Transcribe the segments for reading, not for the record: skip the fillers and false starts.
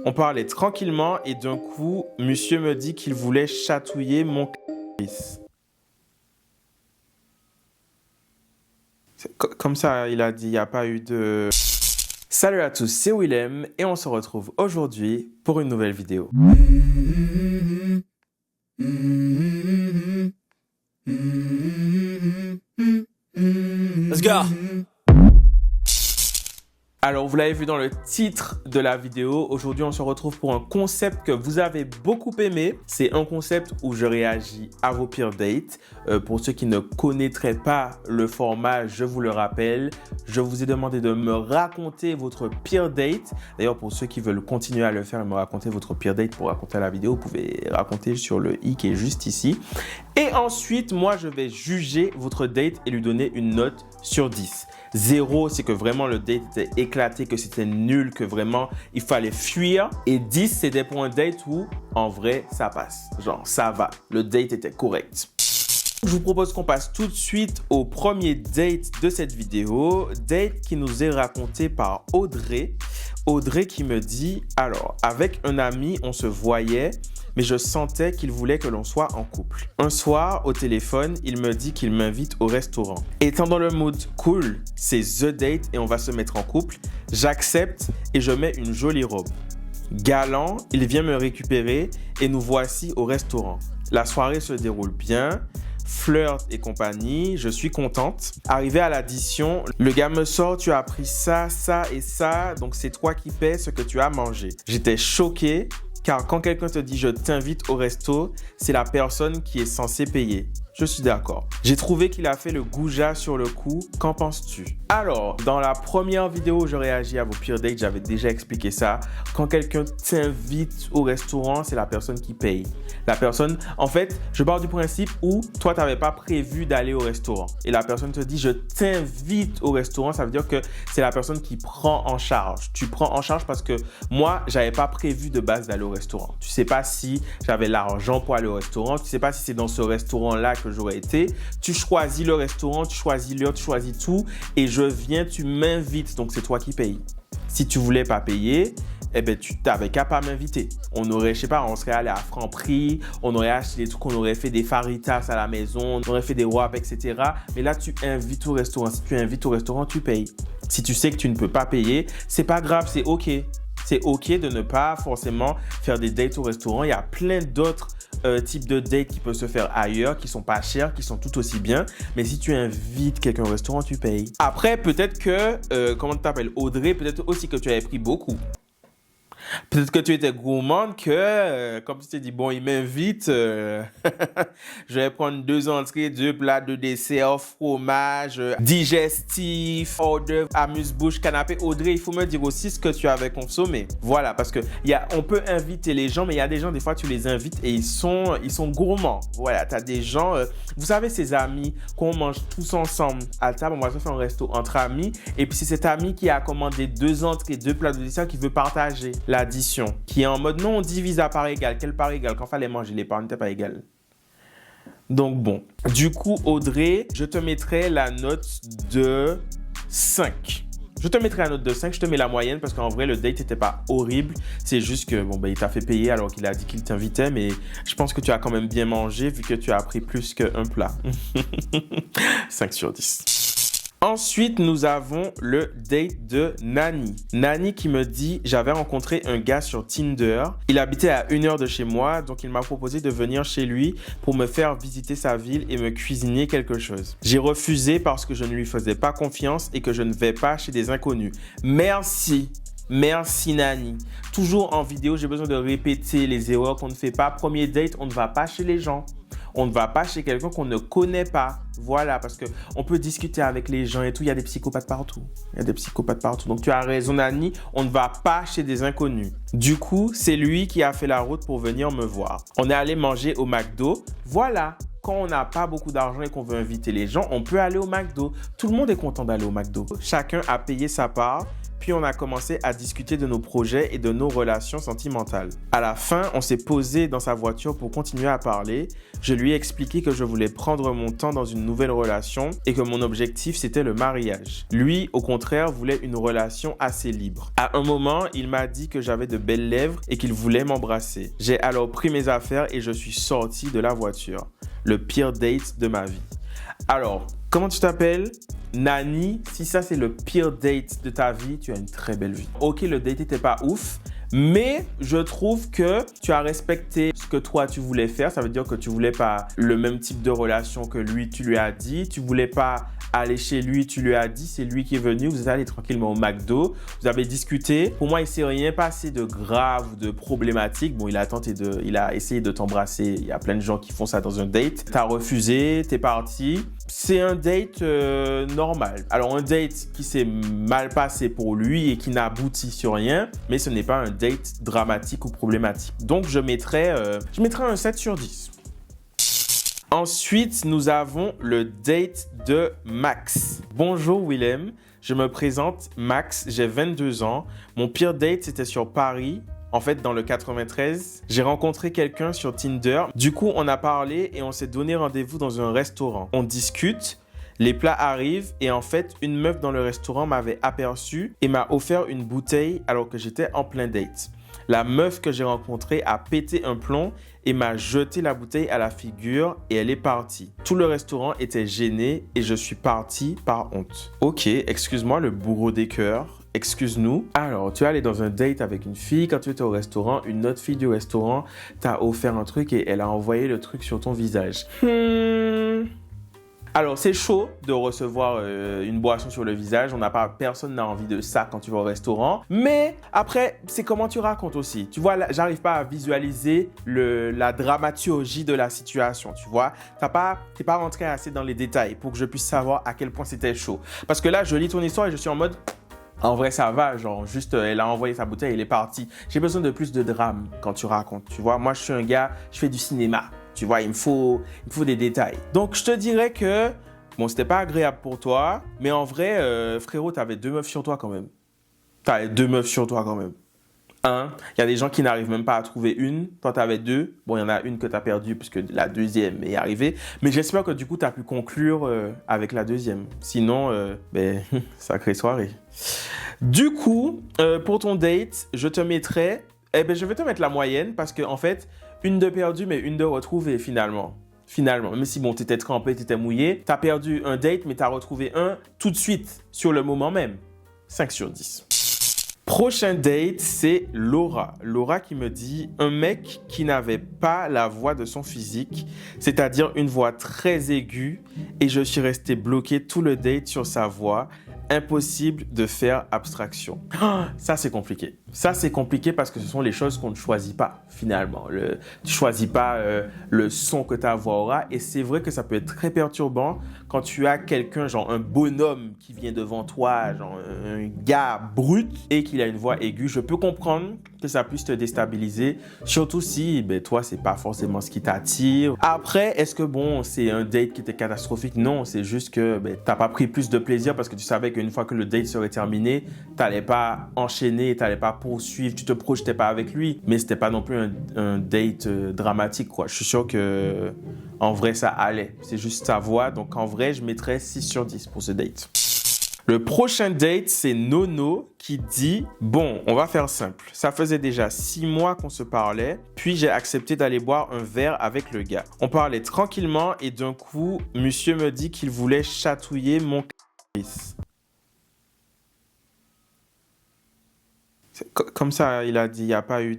On parlait tranquillement et d'un coup, monsieur me dit qu'il voulait chatouiller mon c***. Comme ça, il a dit, il n'y a pas eu de... Salut à tous, c'est Willem et on se retrouve aujourd'hui pour une nouvelle vidéo. Let's go. Alors, vous l'avez vu dans le titre de la vidéo, aujourd'hui on se retrouve pour un concept que vous avez beaucoup aimé. C'est un concept où je réagis à vos pires dates. Pour ceux qui ne connaîtraient pas le format, je vous le rappelle, je vous ai demandé de me raconter votre pire date. D'ailleurs, pour ceux qui veulent continuer à le faire et me raconter votre pire date pour raconter la vidéo, vous pouvez raconter sur le i qui est juste ici. Et ensuite, moi, je vais juger votre date et lui donner une note sur 10. 0, c'est que vraiment le date était éclaté, que c'était nul, que vraiment il fallait fuir. Et 10, c'était pour un date où, en vrai, ça passe. Genre, ça va. Le date était correct. Je vous propose qu'on passe tout de suite au premier date de cette vidéo. Date qui nous est raconté par Audrey. Audrey qui me dit, alors, avec un ami, on se voyait, mais je sentais qu'il voulait que l'on soit en couple. Un soir, au téléphone, il me dit qu'il m'invite au restaurant. Étant dans le mood cool, c'est the date et on va se mettre en couple, j'accepte et je mets une jolie robe. Galant, il vient me récupérer et nous voici au restaurant. La soirée se déroule bien. Flirt et compagnie, je suis contente. Arrivé à l'addition, le gars me sort, tu as pris ça, ça et ça, donc c'est toi qui paies ce que tu as mangé. J'étais choquée, car quand quelqu'un te dit je t'invite au resto, c'est la personne qui est censée payer. Je suis d'accord. J'ai trouvé qu'il a fait le goujat sur le coup. Qu'en penses-tu? Alors, dans la première vidéo où je réagis à vos pires dates, j'avais déjà expliqué ça. Quand quelqu'un t'invite au restaurant, c'est la personne qui paye. La personne, en fait, je pars du principe où toi, tu n'avais pas prévu d'aller au restaurant. Et la personne te dit, je t'invite au restaurant. Ça veut dire que c'est la personne qui prend en charge. Tu prends en charge parce que moi, j'avais pas prévu de base d'aller au restaurant. Tu sais pas si j'avais l'argent pour aller au restaurant. Tu sais pas si c'est dans ce restaurant-là que j'aurais été. Tu choisis le restaurant, tu choisis l'heure, tu choisis tout et je viens, tu m'invites, donc c'est toi qui payes. Si tu voulais pas payer, eh ben tu t'avais qu'à pas m'inviter. On aurait, je sais pas, on serait allé à Franprix, on aurait acheté des trucs, on aurait fait des faritas à la maison, on aurait fait des wraps, etc. Mais là, tu invites au restaurant. Si tu invites au restaurant, tu payes. Si tu sais que tu ne peux pas payer, c'est pas grave, c'est OK. C'est OK de ne pas forcément faire des dates au restaurant. Il y a plein d'autres types de dates qui peuvent se faire ailleurs, qui sont pas chers, qui sont tout aussi bien. Mais si tu invites quelqu'un au restaurant, tu payes. Après, peut-être que, comment tu t'appelles, Audrey, peut-être aussi que tu avais pris beaucoup. Peut-être que tu étais gourmande que, comme tu t'es dit, bon, il m'invite, je vais prendre 2 entrées, 2 plats, 2 desserts, fromage, digestif, hors d'œuvre, amuse-bouche, canapé. Audrey, il faut me dire aussi ce que tu avais consommé. Voilà, parce que on peut inviter les gens, mais il y a des gens, des fois, tu les invites et ils sont gourmands. Voilà, tu as des gens, vous savez, ces amis qu'on mange tous ensemble à table, on va se faire un resto entre amis, et puis c'est cet ami qui a commandé 2 entrées, 2 plats de dessert qui veut partager l'addition, qui est en mode non, on divise à part égale. Quelle part égale? Quand fallait manger, les parts n'étaient pas égales. Donc bon, du coup Audrey, je te mettrai la note de 5. Je te mettrai la note de 5, je te mets la moyenne parce qu'en vrai le date n'était pas horrible. C'est juste que bon, il t'a fait payer alors qu'il a dit qu'il t'invitait, mais je pense que tu as quand même bien mangé vu que tu as pris plus qu'un plat. 5 sur 10. Ensuite, nous avons le date de Nani. Nani qui me dit, j'avais rencontré un gars sur Tinder. Il habitait à 1 heure de chez moi, donc il m'a proposé de venir chez lui pour me faire visiter sa ville et me cuisiner quelque chose. J'ai refusé parce que je ne lui faisais pas confiance et que je ne vais pas chez des inconnus. Merci. Merci Nani. Toujours en vidéo, j'ai besoin de répéter les erreurs qu'on ne fait pas. Premier date, on ne va pas chez les gens. On ne va pas chez quelqu'un qu'on ne connaît pas. Voilà, parce qu'on peut discuter avec les gens et tout. Il y a des psychopathes partout. Donc, tu as raison, Nani. On ne va pas chez des inconnus. Du coup, c'est lui qui a fait la route pour venir me voir. On est allé manger au McDo. Voilà. Quand on n'a pas beaucoup d'argent et qu'on veut inviter les gens, on peut aller au McDo. Tout le monde est content d'aller au McDo. Chacun a payé sa part. puis on a commencé à discuter de nos projets et de nos relations sentimentales. À la fin, on s'est posé dans sa voiture pour continuer à parler. Je lui ai expliqué que je voulais prendre mon temps dans une nouvelle relation et que mon objectif c'était le mariage. Lui, au contraire, voulait une relation assez libre. À un moment, il m'a dit que j'avais de belles lèvres et qu'il voulait m'embrasser. J'ai alors pris mes affaires et je suis sorti de la voiture. Le pire date de ma vie. Alors, comment tu t'appelles? Nani, si ça c'est le pire date de ta vie, tu as une très belle vie. Ok, le date n'était pas ouf, mais je trouve que tu as respecté ce que toi tu voulais faire. Ça veut dire que tu voulais pas le même type de relation que lui, tu lui as dit. Tu voulais pas aller chez lui, tu lui as dit, c'est lui qui est venu. Vous êtes allé tranquillement au McDo, vous avez discuté. Pour moi, il s'est rien passé de grave ou de problématique. Bon, il a essayé de t'embrasser. Il y a plein de gens qui font ça dans un date. T'as refusé, t'es parti. C'est un date normal. Alors, un date qui s'est mal passé pour lui et qui n'aboutit sur rien, mais ce n'est pas un date dramatique ou problématique. Donc, je mettrais un 7 sur 10. Ensuite, nous avons le date de Max. Bonjour Willem, je me présente Max, j'ai 22 ans. Mon pire date, c'était sur Paris. En fait, dans le 93, j'ai rencontré quelqu'un sur Tinder. Du coup, on a parlé et on s'est donné rendez-vous dans un restaurant. On discute, les plats arrivent et en fait, une meuf dans le restaurant m'avait aperçu et m'a offert une bouteille alors que j'étais en plein date. La meuf que j'ai rencontrée a pété un plomb et m'a jeté la bouteille à la figure et elle est partie. Tout le restaurant était gêné et je suis parti par honte. Ok, excuse-moi le bourreau des cœurs. Excuse-nous. Alors, tu es allé dans un date avec une fille. Quand tu étais au restaurant, une autre fille du restaurant t'a offert un truc et elle a envoyé le truc sur ton visage. Alors, c'est chaud de recevoir une boisson sur le visage. Personne n'a envie de ça quand tu vas au restaurant. Mais après, c'est comment tu racontes aussi. Tu vois, là, j'arrive pas à visualiser la dramaturgie de la situation. Tu vois, t'es pas rentré assez dans les détails pour que je puisse savoir à quel point c'était chaud. Parce que là, je lis ton histoire et je suis en mode... En vrai, ça va, genre, juste, elle a envoyé sa bouteille, elle est partie. J'ai besoin de plus de drame quand tu racontes, tu vois. Moi, je suis un gars, je fais du cinéma, tu vois, il me faut des détails. Donc, je te dirais que, bon, c'était pas agréable pour toi, mais en vrai, frérot, t'avais 2 meufs sur toi quand même. T'avais 2 meufs sur toi quand même. Il y a des gens qui n'arrivent même pas à trouver une. Toi, tu avais 2. Bon, il y en a une que tu as perdue puisque la deuxième est arrivée. Mais j'espère que du coup, tu as pu conclure avec la deuxième. Sinon, sacrée soirée. Du coup, pour ton date, je te mettrai... je vais te mettre la moyenne parce que en fait, une de perdue, mais une de retrouvée finalement. Même si bon, tu étais trempé, tu étais mouillé, tu as perdu un date, mais tu as retrouvé un tout de suite, sur le moment même. 5 sur 10. Prochain date, c'est Laura. Laura qui me dit un mec qui n'avait pas la voix de son physique, c'est-à-dire une voix très aiguë, et je suis resté bloqué tout le date sur sa voix. Impossible de faire abstraction. Ça, c'est compliqué. Ça, c'est compliqué parce que ce sont les choses qu'on ne choisit pas, finalement. Tu ne choisis pas le son que ta voix aura. Et c'est vrai que ça peut être très perturbant quand tu as quelqu'un, genre un bonhomme qui vient devant toi, genre un gars brut et qu'il a une voix aiguë. Je peux comprendre que ça puisse te déstabiliser, surtout si toi, c'est pas forcément ce qui t'attire. Après, est-ce que c'est un date qui était catastrophique? Non, c'est juste que t'as pas pris plus de plaisir parce que tu savais qu'une fois que le date serait terminé, t'allais pas enchaîner, t'allais pas poursuivre, tu te projetais pas avec lui, mais c'était pas non plus un date dramatique, quoi. Je suis sûr que en vrai, ça allait. C'est juste sa voix, donc en vrai, je mettrais 6 sur 10 pour ce date. Le prochain date, c'est Nono qui dit « Bon, on va faire simple. Ça faisait déjà 6 mois qu'on se parlait, puis j'ai accepté d'aller boire un verre avec le gars. On parlait tranquillement et d'un coup, monsieur me dit qu'il voulait chatouiller mon clitoris. » Comme ça, il a dit, il n'y a pas eu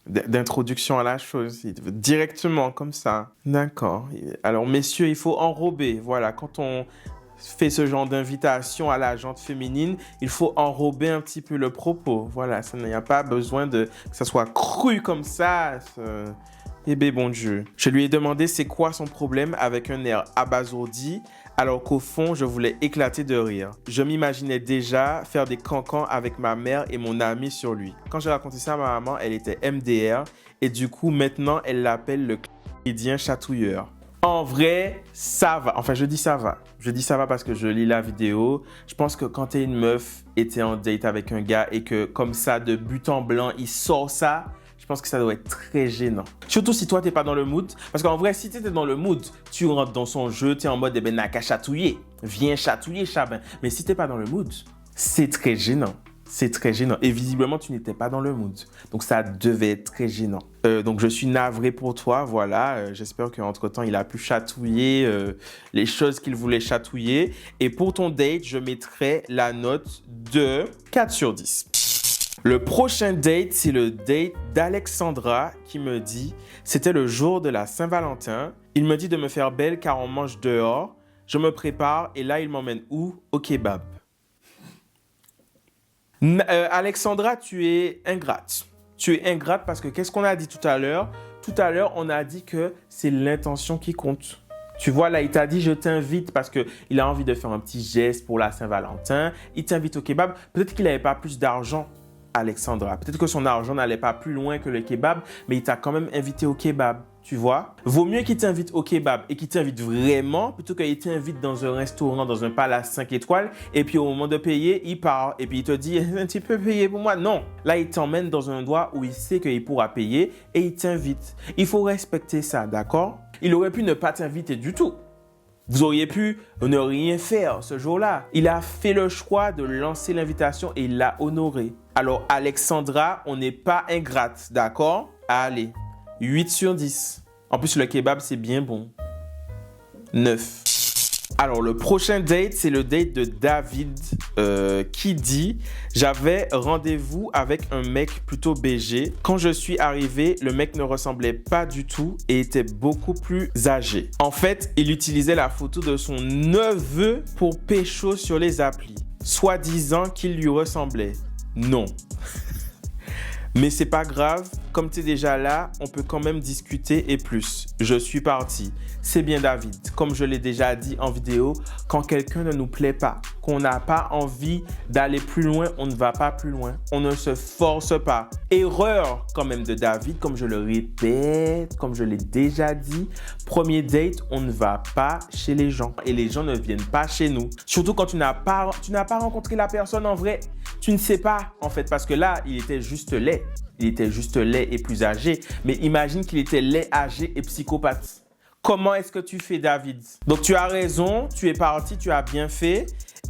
d'introduction à la chose. Directement, comme ça. D'accord. Alors, messieurs, il faut enrober. Voilà, quand on fait ce genre d'invitation à la jante féminine, il faut enrober un petit peu le propos. Voilà, ça n'y a pas besoin que ça soit cru comme ça. Bon Dieu. Je lui ai demandé c'est quoi son problème avec un air abasourdi, alors qu'au fond, je voulais éclater de rire. Je m'imaginais déjà faire des cancans avec ma mère et mon ami sur lui. Quand j'ai raconté ça à ma maman, elle était MDR et du coup, maintenant, elle l'appelle le chrétien chatouilleur. En vrai, ça va. Enfin, je dis ça va. Je dis ça va parce que je lis la vidéo. Je pense que quand t'es une meuf et t'es en date avec un gars et que comme ça, de but en blanc, il sort ça, je pense que ça doit être très gênant. Surtout si toi, t'es pas dans le mood. Parce qu'en vrai, si t'étais dans le mood, tu rentres dans son jeu, t'es en mode, eh ben, n'a qu'à chatouiller. Viens chatouiller, Chabin. Mais si t'es pas dans le mood, c'est très gênant. C'est très gênant. Et visiblement, tu n'étais pas dans le mood. Donc, ça devait être très gênant. Donc, je suis navré pour toi. Voilà. J'espère qu'entre-temps, il a pu chatouiller les choses qu'il voulait chatouiller. Et pour ton date, je mettrai la note de 4 sur 10. Le prochain date, c'est le date d'Alexandra qui me dit « C'était le jour de la Saint-Valentin. Il me dit de me faire belle car on mange dehors. Je me prépare et là, il m'emmène où? Au kebab. » Alexandra, tu es ingrate. Tu es ingrate parce que qu'est-ce qu'on a dit tout à l'heure? Tout à l'heure, on a dit que c'est l'intention qui compte. Tu vois, là, il t'a dit « je t'invite » parce qu'il a envie de faire un petit geste pour la Saint-Valentin. Il t'invite au kebab. Peut-être qu'il n'avait pas plus d'argent, Alexandra. Peut-être que son argent n'allait pas plus loin que le kebab, mais il t'a quand même invité au kebab. Tu vois? Vaut mieux qu'il t'invite au kebab et qu'il t'invite vraiment plutôt qu'il t'invite dans un restaurant, dans un palace 5 étoiles et puis au moment de payer, il part et puis il te dit « tu peux payer pour moi ?» Non. Là, il t'emmène dans un endroit où il sait qu'il pourra payer et il t'invite. Il faut respecter ça, d'accord? Il aurait pu ne pas t'inviter du tout. Vous auriez pu ne rien faire ce jour-là. Il a fait le choix de lancer l'invitation et il l'a honoré. Alors, Alexandra, on n'est pas ingrate, d'accord? Allez, 8 sur 10. En plus, le kebab, c'est bien bon. 9. Alors, le prochain date, c'est le date de David qui dit « J'avais rendez-vous avec un mec plutôt BG. Quand je suis arrivé, le mec ne ressemblait pas du tout et était beaucoup plus âgé. En fait, il utilisait la photo de son neveu pour pécho sur les applis, soi-disant qu'il lui ressemblait. Non. Mais c'est pas grave, comme tu es déjà là, on peut quand même discuter et plus. Je suis parti. C'est bien David. Comme je l'ai déjà dit en vidéo, quand quelqu'un ne nous plaît pas, qu'on n'a pas envie d'aller plus loin, on ne va pas plus loin. On ne se force pas. Erreur quand même de David, comme je le répète, comme je l'ai déjà dit. Premier date, on ne va pas chez les gens et les gens ne viennent pas chez nous. Surtout quand tu n'as pas rencontré la personne en vrai. Tu ne sais pas en fait parce que là, il était juste laid. Il était juste laid et plus âgé. Mais imagine qu'il était laid, âgé et psychopathe. Comment est-ce que tu fais, David? Donc, tu as raison, tu es parti, tu as bien fait.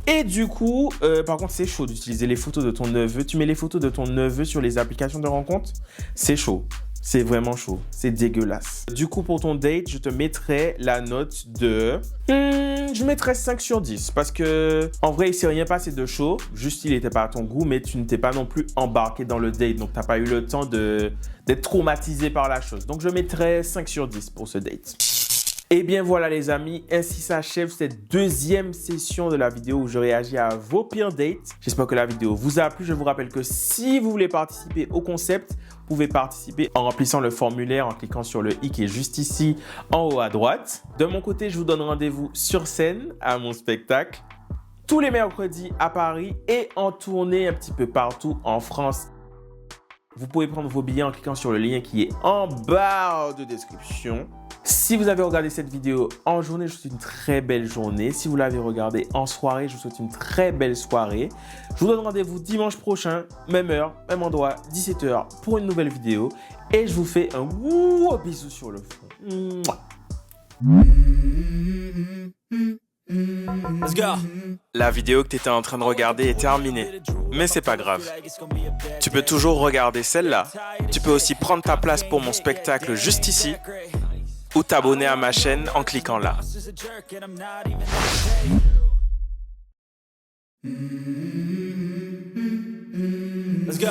Et du coup, par contre, c'est chaud d'utiliser les photos de ton neveu. Tu mets les photos de ton neveu sur les applications de rencontre? C'est chaud. C'est vraiment chaud. C'est dégueulasse. Du coup, pour ton date, je te mettrai la note de... je mettrai 5 sur 10 parce que en vrai, il s'est rien passé de chaud. Juste, il n'était pas à ton goût, mais tu ne t'es pas non plus embarqué dans le date. Donc, tu n'as pas eu le temps d'être traumatisé par la chose. Donc, je mettrai 5 sur 10 pour ce date. Et bien voilà les amis, ainsi s'achève cette deuxième session de la vidéo où je réagis à vos pires dates. J'espère que la vidéo vous a plu. Je vous rappelle que si vous voulez participer au concept, vous pouvez participer en remplissant le formulaire, en cliquant sur le i qui est juste ici en haut à droite. De mon côté, je vous donne rendez-vous sur scène à mon spectacle tous les mercredis à Paris et en tournée un petit peu partout en France. Vous pouvez prendre vos billets en cliquant sur le lien qui est en barre de description. Si vous avez regardé cette vidéo en journée, je vous souhaite une très belle journée. Si vous l'avez regardée en soirée, je vous souhaite une très belle soirée. Je vous donne rendez-vous dimanche prochain, même heure, même endroit, 17h pour une nouvelle vidéo. Et je vous fais un gros bisou sur le front. Let's go. La vidéo que tu étais en train de regarder est terminée, mais c'est pas grave. Tu peux toujours regarder celle-là. Tu peux aussi prendre ta place pour mon spectacle juste ici ou t'abonner à ma chaîne en cliquant là. Let's go.